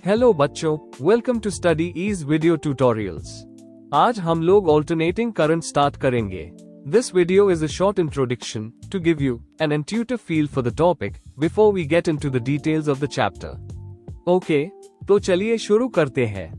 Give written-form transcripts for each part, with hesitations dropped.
Hello बच्चों, welcome to Study Ease video tutorials. आज हम लोग ऑल्टरनेटिंग करंट स्टार्ट करेंगे। This video is a short introduction to give you an intuitive feel for the topic before we get into the details of the chapter. Okay, तो चलिए शुरू करते हैं।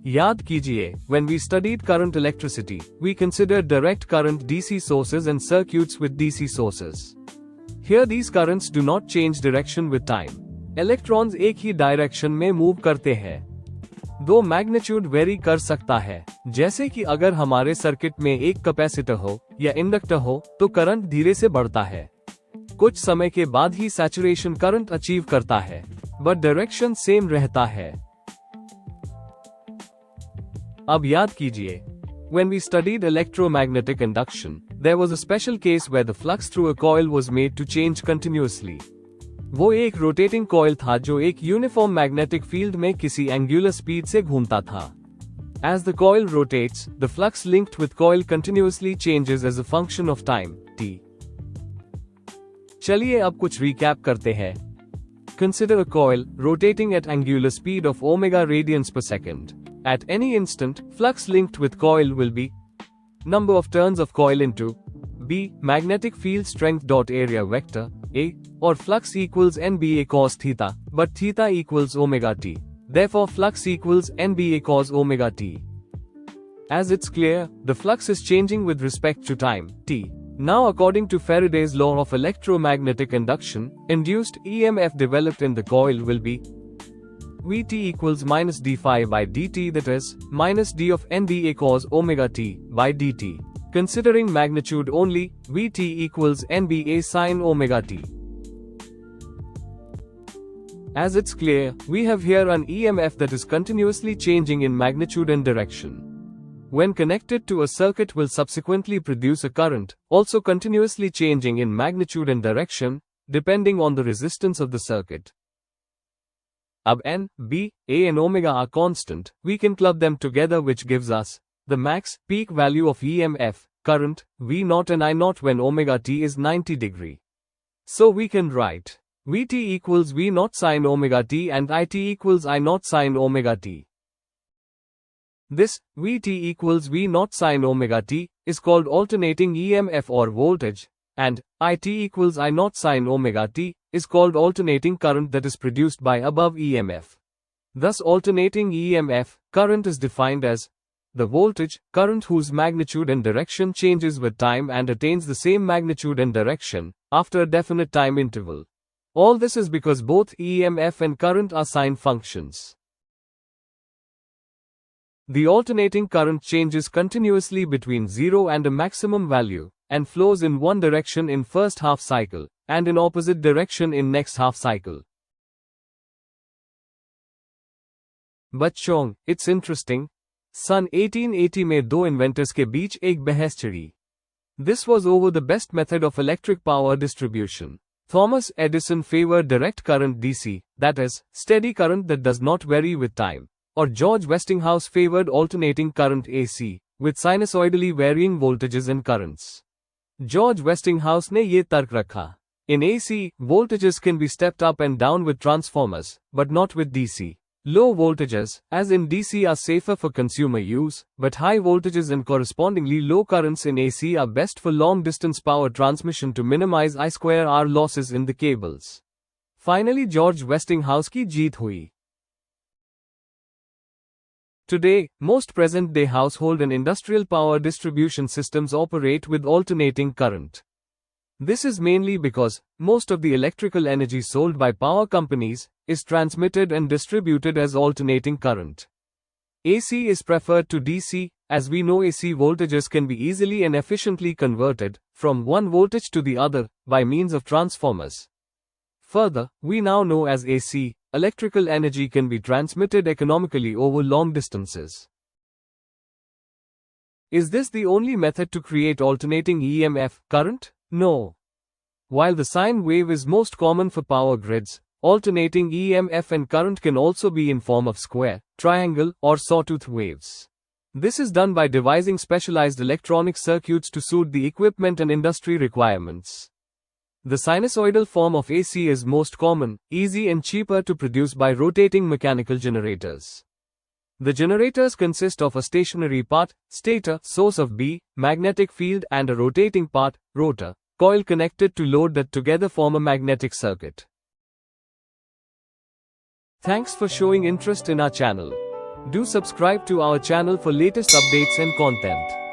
याद कीजिए, when we studied current electricity, we considered direct current DC sources and circuits with DC sources. Here these currents do not change direction with time. Electrons एक ही direction में move करते हैं। दो मैग्नीट्यूड वेरी कर सकता है, जैसे कि अगर हमारे सर्किट में एक कैपेसिटर हो या इंडक्टर हो तो करंट धीरे से बढ़ता है। कुछ समय के बाद ही सैचुरेशन करंट अचीव करता है, बट डायरेक्शन सेम रहता है। अब याद कीजिए, when we studied electromagnetic induction, there was a special case where the flux through a coil was made to change continuously. वो एक रोटेटिंग कॉइल था जो एक यूनिफॉर्म मैग्नेटिक फील्ड में किसी एंगुलर स्पीड से घूमता था। As the coil rotates, the flux linked with coil continuously changes as a function of time, t. चलिए अब कुछ रिकैप करते हैं। Consider a coil rotating at angular speed of omega radians per second. At any instant, flux linked with coil will be number of turns of coil into b magnetic field strength dot area vector a, or flux equals NBA cos theta, but theta equals omega t. Therefore, flux equals NBA cos omega t. As it's clear, the flux is changing with respect to time t. Now, according to Faraday's law of electromagnetic induction, induced EMF developed in the coil will be Vt equals minus d phi by dt, that is, minus d of NBA cos omega t by dt. Considering magnitude only, Vt equals NBA sin omega t. As it's clear, we have here an EMF that is continuously changing in magnitude and direction. When connected to a circuit will subsequently produce a current, also continuously changing in magnitude and direction, depending on the resistance of the circuit. Ab N, B, A and omega are constant, we can club them together, which gives us the max peak value of EMF, current, V0 and I0 when omega t is 90 degree. So we can write Vt equals V0 sin omega t and It equals I0 sin omega t. This Vt equals V0 sin omega t is called alternating EMF or voltage, and It equals I0 sin omega t is called alternating current that is produced by above EMF. Thus alternating EMF, current is defined as the voltage, current whose magnitude and direction changes with time and attains the same magnitude and direction after a definite time interval. All this is because both EMF and current are sine functions. The alternating current changes continuously between 0 and a maximum value, and flows in one direction in first half cycle, and in opposite direction in next half cycle. बच्चों, it's interesting. सन 1880 में दो inventors के बीच एक बहस छिड़ी। This was over the best method of electric power distribution. Thomas Edison favored direct current DC, that is, steady current that does not vary with time. Or George Westinghouse favored alternating current AC, with sinusoidally varying voltages and currents. George Westinghouse ने ये तर्क रखा, in AC, voltages can be stepped up and down with transformers, but not with DC. Low voltages, as in DC, are safer for consumer use, but high voltages and correspondingly low currents in AC are best for long-distance power transmission to minimize I2R losses in the cables. Finally, George Westinghouse की जीत हुई. Today, most present-day household and industrial power distribution systems operate with alternating current. This is mainly because most of the electrical energy sold by power companies is transmitted and distributed as alternating current. AC is preferred to DC, as we know AC voltages can be easily and efficiently converted from one voltage to the other by means of transformers. Further, we now know as AC, electrical energy can be transmitted economically over long distances. Is this the only method to create alternating EMF current? No. While the sine wave is most common for power grids, Alternating EMF and current can also be in form of square, triangle, or sawtooth waves. This is done by devising specialized electronic circuits to suit the equipment and industry requirements. The sinusoidal form of AC is most common, easy and cheaper to produce by rotating mechanical generators. The generators consist of a stationary part, stator, source of B, magnetic field, and a rotating part, rotor, coil connected to load that together form a magnetic circuit. Thanks for showing interest in our channel. Do subscribe to our channel for latest updates and content.